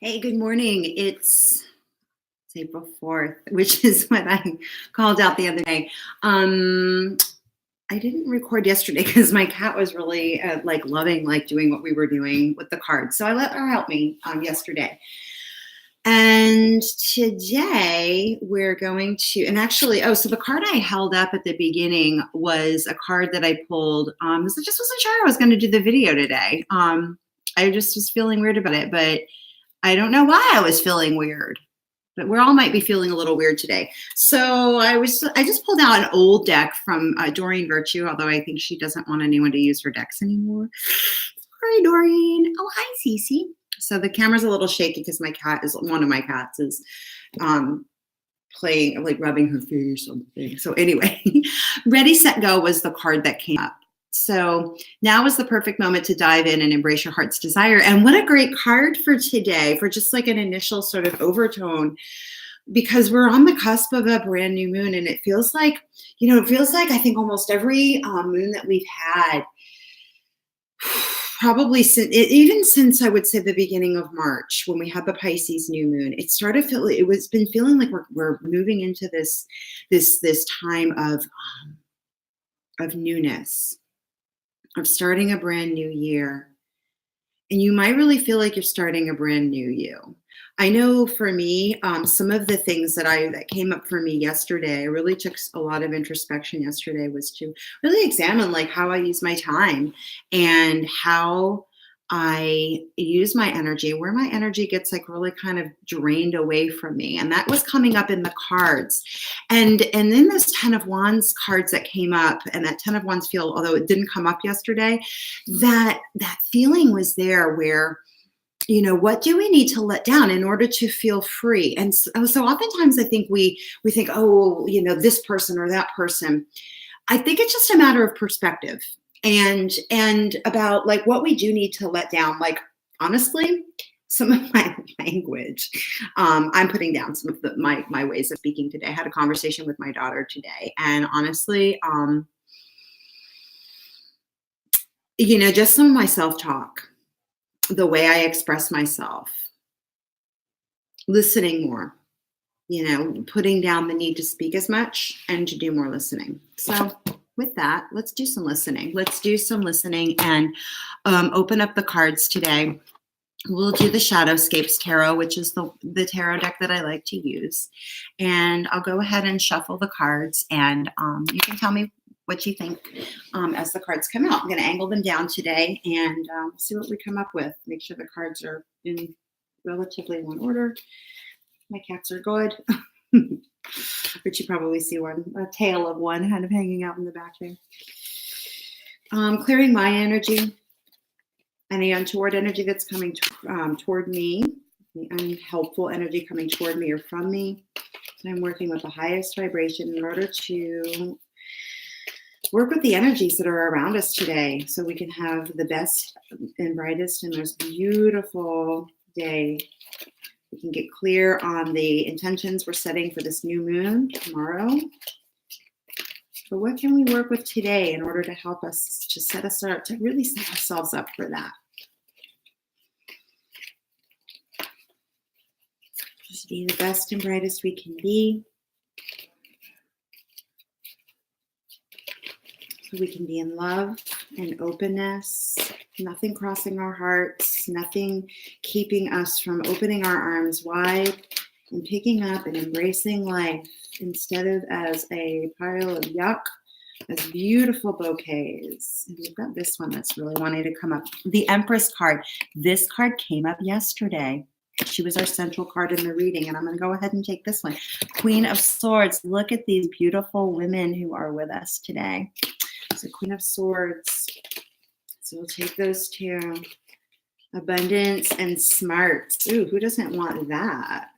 Hey, good morning. It's April 4th, which is what I called out the other day. Um, I didn't record yesterday because my cat was really like loving like doing what we were doing with the cards. So I let her help me yesterday. And today we're going to, and actually, so the card I held up at the beginning was a card that I pulled. So I just wasn't sure I was going to do the video today. I just was feeling weird about it, but I don't know why I was feeling weird, but we all might be feeling a little weird today. So I just pulled out an old deck from Doreen Virtue, although I think she doesn't want anyone to use her decks anymore. Sorry, Doreen. Oh, hi, Cece. So the camera's a little shaky because one of my cats is playing, like rubbing her face on the thing. So anyway, Ready, Set, Go was the card that came up. So now is the perfect moment to dive in and embrace your heart's desire. And what a great card for today, for just like an initial sort of overtone, because we're on the cusp of a brand new moon. And it feels like, I think almost every moon that we've had, probably even since I would say the beginning of March, when we had the Pisces new moon, been feeling like we're moving into this time of newness, of starting a brand new year. And you might really feel like you're starting a brand new you. I know for me, some of the things that came up for me yesterday, I really took a lot of introspection yesterday, was to really examine like how I use my time and how I use my energy, where my energy gets like really kind of drained away from me. And that was coming up in the cards. And then those 10 of Wands cards that came up, and that 10 of Wands feel, although it didn't come up yesterday, that feeling was there where, what do we need to let down in order to feel free? And so oftentimes I think we think, oh, this person or that person. I think it's just a matter of perspective and about like what we do need to let down. Like, honestly, some of my language, I'm putting down some of my ways of speaking today. I had a conversation with my daughter today, and honestly, just some of my self-talk, the way I express myself, listening more, putting down the need to speak as much and to do more listening. So with that, let's do some listening. And open up the cards today. We'll do the Shadowscapes Tarot, which is the tarot deck that I like to use. And I'll go ahead and shuffle the cards, and you can tell me what you think as the cards come out. I'm going to angle them down today and see what we come up with. Make sure the cards are in relatively one order. My cats are good. But you probably see a tail of one kind of hanging out in the back there. Clearing my energy, any untoward energy that's coming toward me, the unhelpful energy coming toward me or from me. So I'm working with the highest vibration in order to work with the energies that are around us today, so we can have the best and brightest and most beautiful day. We can get clear on the intentions we're setting for this new moon tomorrow. But what can we work with today in order to help us to really set ourselves up for that? Just be the best and brightest we can be. So we can be in love and openness, nothing crossing our hearts, nothing keeping us from opening our arms wide and picking up and embracing life instead of as a pile of yuck, as beautiful bouquets. And we've got this one that's really wanting to come up. The Empress card. This card came up yesterday. She was our central card in the reading, and I'm going to go ahead and take this one. Queen of Swords. Look at these beautiful women who are with us today. So Queen of Swords. So we'll take those two. Abundance and smarts. Ooh, who doesn't want that?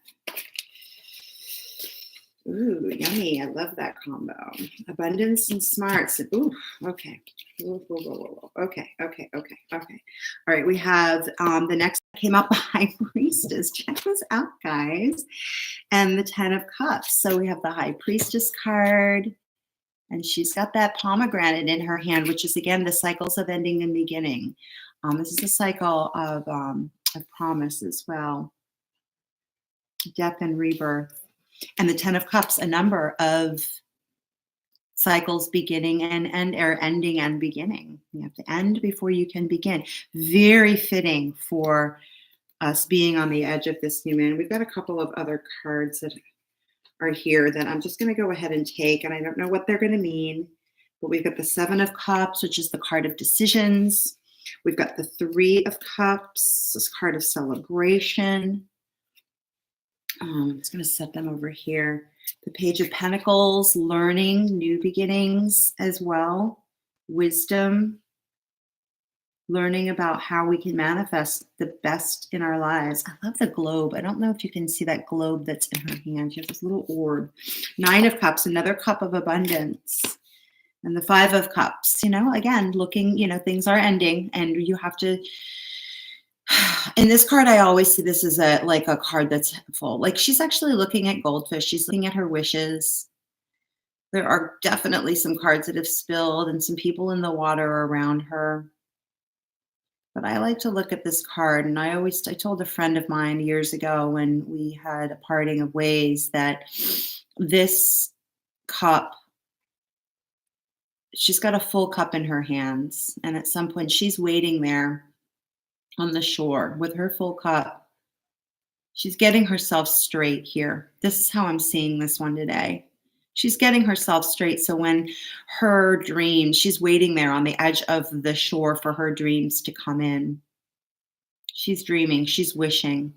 Ooh, yummy. I love that combo. Abundance and smarts. Ooh, okay. Okay. All right, we have the next came up, High Priestess. Check this out, guys. And the 10 of Cups. So we have the High Priestess card. And she's got that pomegranate in her hand, which is, again, the cycles of ending and beginning. This is a cycle of promise as well. death and rebirth. And the Ten of Cups, a number of cycles beginning and end, or ending and beginning. You have to end before you can begin. Very fitting for us being on the edge of this new moon. We've got a couple of other cards that are here that I'm just going to go ahead and take, and I don't know what they're going to mean, but we've got the Seven of Cups, which is the card of decisions. We've got the Three of Cups, this card of celebration. I'm just going to set them over here. The Page of Pentacles, learning, new beginnings as well. Wisdom, learning about how we can manifest the best in our lives. I love the globe. I don't know if you can see that globe that's in her hand. She has this little orb. Nine of Cups, another cup of abundance. And the Five of Cups, again, looking, things are ending and you have to. In this card, I always see this as a card that's full. Like she's actually looking at goldfish. She's looking at her wishes. There are definitely some cards that have spilled and some people in the water around her. But I like to look at this card, and I told a friend of mine years ago when we had a parting of ways that this cup, she's got a full cup in her hands, and at some point she's waiting there on the shore with her full cup. She's getting herself straight here. This is how I'm seeing this one today. She's getting herself straight. So when her dreams, she's waiting there on the edge of the shore for her dreams to come in. She's dreaming, she's wishing.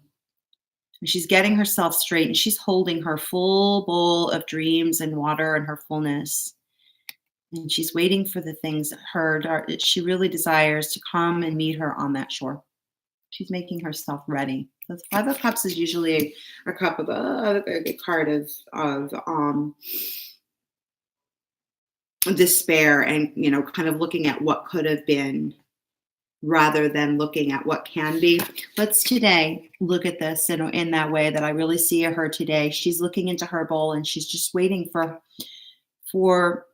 She's getting herself straight, and she's holding her full bowl of dreams and water and her fullness. And she's waiting for the things that she really desires to come and meet her on that shore. She's making herself ready. The Five of Cups is usually a cup of a card of despair and, kind of looking at what could have been rather than looking at what can be. Let's today look at this in that way that I really see her today. She's looking into her bowl and she's just waiting for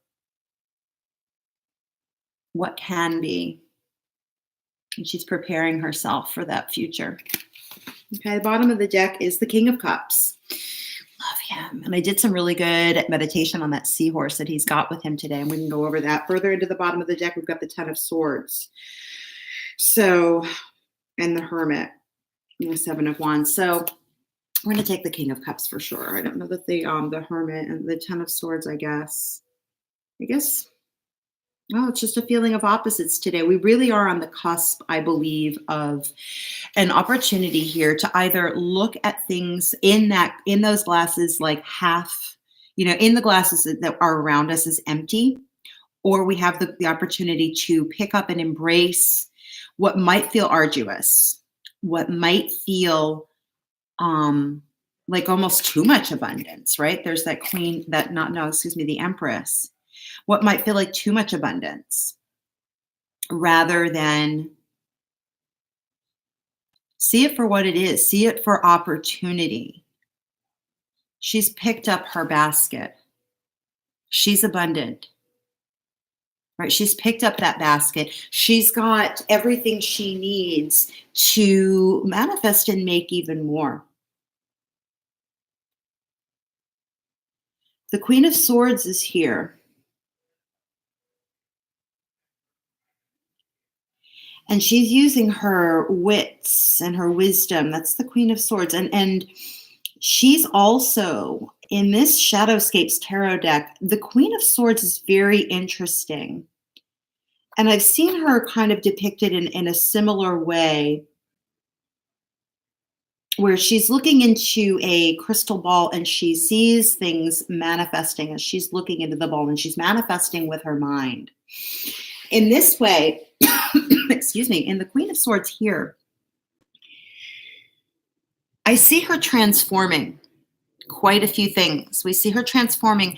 what can be. And she's preparing herself for that future. Okay, the bottom of the deck is the King of Cups. Love him. And I did some really good meditation on that seahorse that he's got with him today. And we can go over that. Further into the bottom of the deck, we've got the Ten of Swords. So, and the Hermit, and the Seven of Wands. So we're going to take the King of Cups for sure. I don't know that the Hermit and the Ten of Swords, I guess. Oh, it's just a feeling of opposites today. We really are on the cusp, I believe, of an opportunity here to either look at things in those glasses like half, in the glasses that are around us as empty, or we have the opportunity to pick up and embrace what might feel arduous, what might feel like almost too much abundance, right? There's that the Empress. What might feel like too much abundance, rather than see it for what it is, see it for opportunity. She's picked up her basket. She's abundant, right? She's picked up that basket. She's got everything she needs to manifest and make even more. The Queen of Swords is here. And she's using her wits and her wisdom. That's the Queen of Swords. And she's also, in this Shadowscapes Tarot deck, the Queen of Swords is very interesting. And I've seen her kind of depicted in a similar way, where she's looking into a crystal ball and she sees things manifesting as she's looking into the ball, and she's manifesting with her mind. In this way, excuse me, in the Queen of Swords here, I see her transforming quite a few things. We see her transforming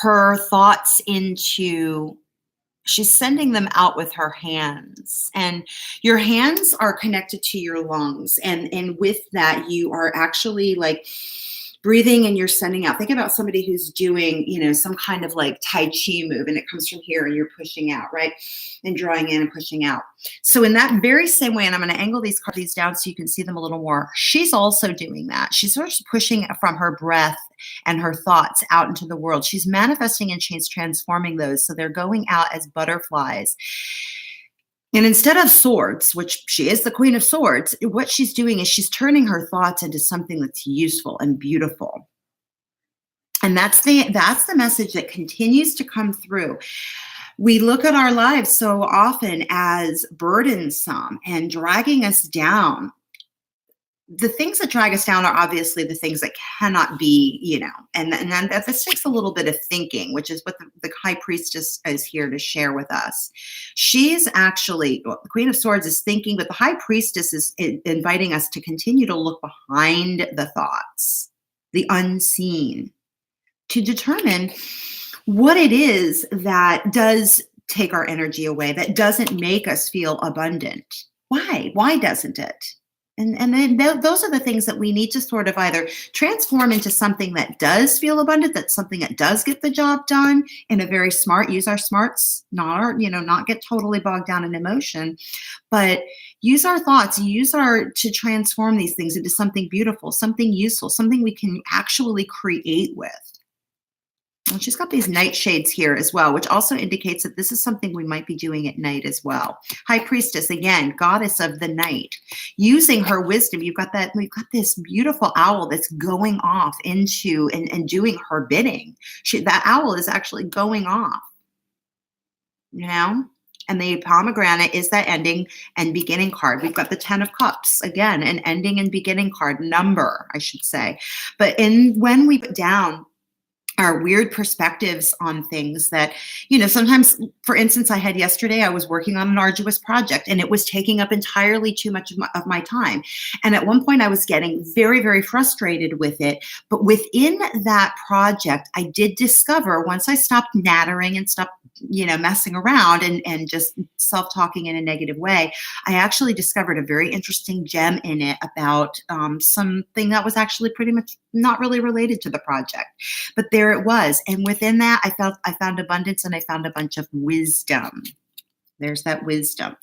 her thoughts into, she's sending them out with her hands. And your hands are connected to your lungs. And with that, you are actually like breathing and you're sending out. Think about somebody who's doing, some kind of like Tai Chi move and it comes from here and you're pushing out, right? And drawing in and pushing out. So in that very same way, and I'm going to angle these down so you can see them a little more, she's also doing that. She's sort of pushing from her breath and her thoughts out into the world. She's manifesting and she's transforming those. So they're going out as butterflies. And instead of swords, which she is the queen of swords, what she's doing is she's turning her thoughts into something that's useful and beautiful. And that's the message that continues to come through. We look at our lives so often as burdensome and dragging us down. The things that drag us down are obviously the things that cannot be, and then this takes a little bit of thinking, which is what the high priestess is here to share with us. She's actually, the Queen of Swords is thinking, but the high priestess is inviting us to continue to look behind the thoughts, the unseen, to determine what it is that does take our energy away, that doesn't make us feel abundant. Why? Why doesn't it? And then those are the things that we need to sort of either transform into something that does feel abundant, that's something that does get the job done in a very use our smarts, not get totally bogged down in emotion, but use our thoughts, to transform these things into something beautiful, something useful, something we can actually create with. And she's got these nightshades here as well, which also indicates that this is something we might be doing at night as well. High priestess, again, goddess of the night, using her wisdom. We've got this beautiful owl that's going off into and doing her bidding. That owl is actually going off, And the pomegranate is that ending and beginning card. We've got the 10 of Cups, again, an ending and beginning card, number, I should say. But when we put down our weird perspectives on things that, sometimes, for instance, I was working on an arduous project and it was taking up entirely too much of my time. And at one point I was getting very, very frustrated with it. But within that project, I did discover, once I stopped nattering and stopped, messing around and just self-talking in a negative way, I actually discovered a very interesting gem in it about something that was actually pretty much not really related to the project. But there it was. And within that, I found abundance and I found a bunch of wisdom. There's that wisdom,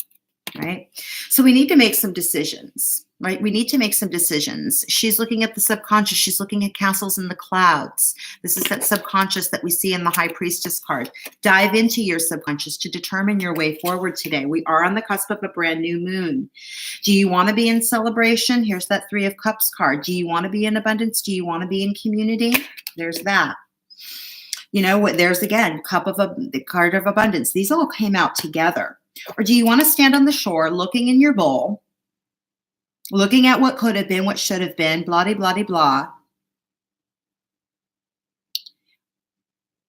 right? So we need to make some decisions, right? We need to make some decisions. She's looking at the subconscious. She's looking at castles in the clouds. This is that subconscious that we see in the High Priestess card. Dive into your subconscious to determine your way forward today. We are on the cusp of a brand new moon. Do you want to be in celebration? Here's that 3 of Cups card. Do you want to be in abundance? Do you want to be in community? There's that. There's again, the card of abundance. These all came out together. Or do you want to stand on the shore looking in your bowl, looking at what could have been, what should have been, blah, blah, blah, blah,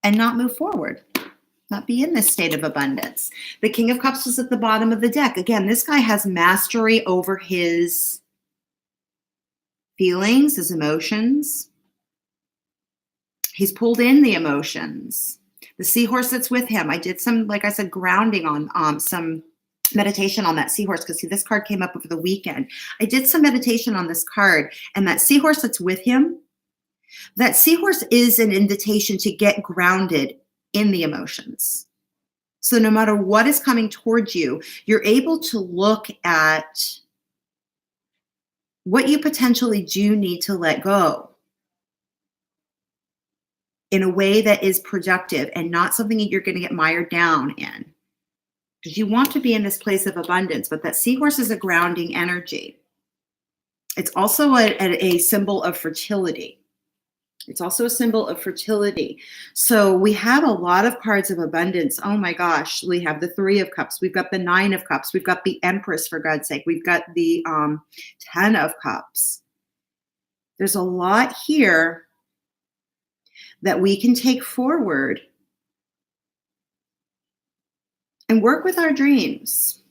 and not move forward, not be in this state of abundance? The King of Cups was at the bottom of the deck. Again, this guy has mastery over his feelings, his emotions. He's pulled in the emotions. The seahorse that's with him. I did some, like I said, grounding on some meditation on that seahorse, because this card came up over the weekend. I did some meditation on this card, and that seahorse that's with him, that seahorse is an invitation to get grounded in the emotions. So no matter what is coming towards you, you're able to look at what you potentially do need to let go in a way that is productive and not something that you're going to get mired down in. Because you want to be in this place of abundance, but that seahorse is a grounding energy. It's also a symbol of fertility. It's also a symbol of fertility. So we have a lot of cards of abundance. Oh my gosh. We have the 3 of Cups. We've got the 9 of Cups. We've got the Empress, for God's sake. We've got the 10 of Cups. There's a lot here that we can take forward and work with our dreams,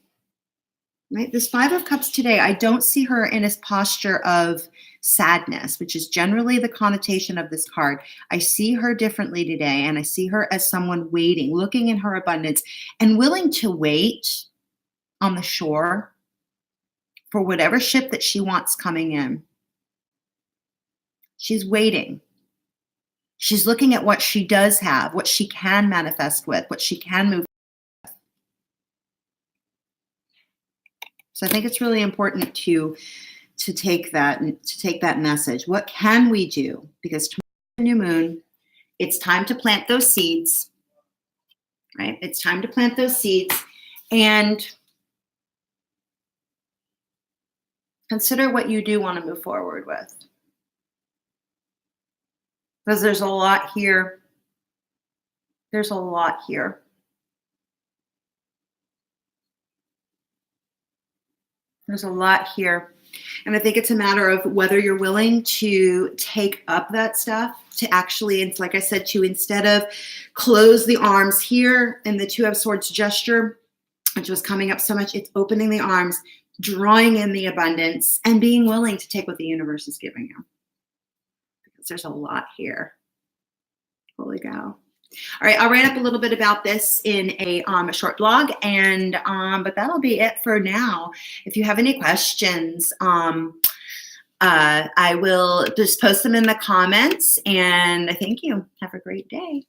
right? This 5 of Cups today, I don't see her in a posture of sadness, which is generally the connotation of this card. I see her differently today, and I see her as someone waiting, looking in her abundance, and willing to wait on the shore for whatever ship that she wants coming in. She's waiting. She's looking at what she does have, what she can manifest with, what she can move. So I think it's really important to take that message. What can we do? Because tomorrow's new moon, it's time to plant those seeds, right? It's time to plant those seeds and consider what you do want to move forward with. Because there's a lot here. There's a lot here. There's a lot here. And I think it's a matter of whether you're willing to take up that stuff, to actually, it's like I said, to instead of close the arms here in the Two of Swords gesture, which was coming up so much, it's opening the arms, drawing in the abundance, and being willing to take what the universe is giving you. Because there's a lot here. Holy cow. All right, I'll write up a little bit about this in a short blog, and but that'll be it for now. If you have any questions, I will just post them in the comments, and I thank you. Have a great day.